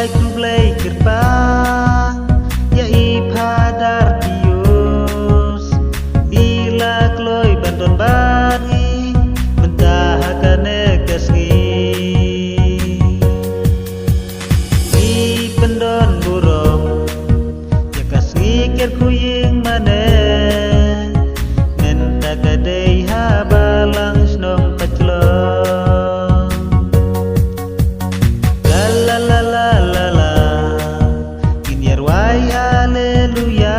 ai ku blai kirpa ya i phadar dios ila kloi bandon bari mentahakane kasngi i bandon burong ya kasngi ker ku ying mane menta kadai ha balang snong paclong la la la la la inyar wai haleluya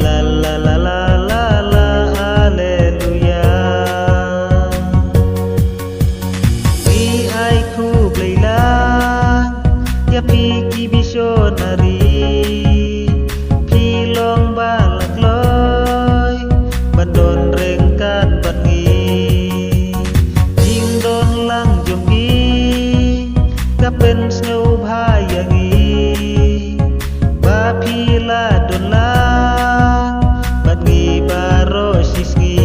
la la la la la la haleluya pi ai ku bleila ya pi ki visionary pilong balak loy bandon rengkan bangi jing don lang jomgi kapen snow bhayangi bapila don lang bangi baro sisgi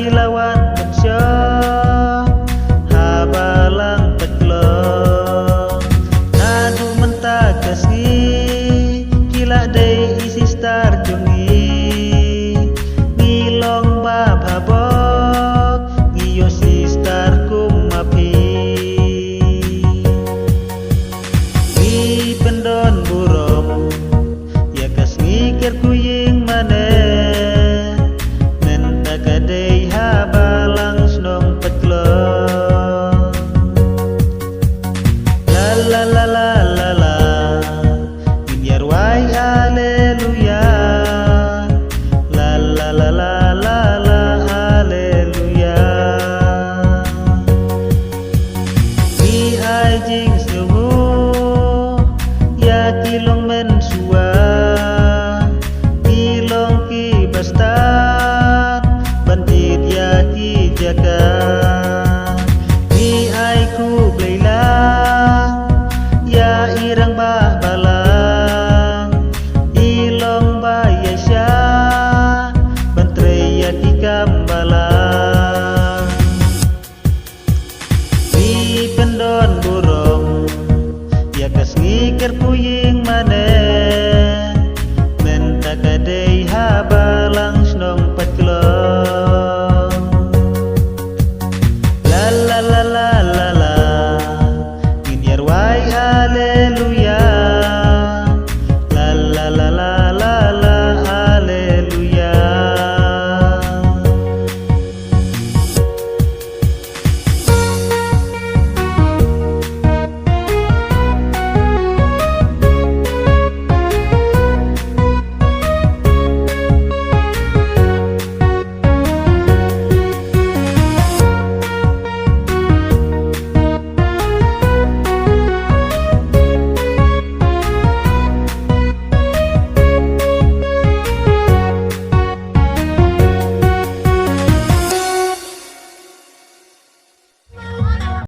Lawan pensyo habalang petlong nadu menta kasih kila day isi star jongi ngilong bab habok ngiyo si star kum api i pendon burong ya kas ngikir kuying mane kadai ha balang snong petlong la la la la la la inyar wai haleluya la la la la la la haleluya pi ai jing sungu ya kilong mensua kilong ki basta bandit ya ki jaga ni ai ku bleila ya irang bah balang ilong ba yasha bantre ya ki kam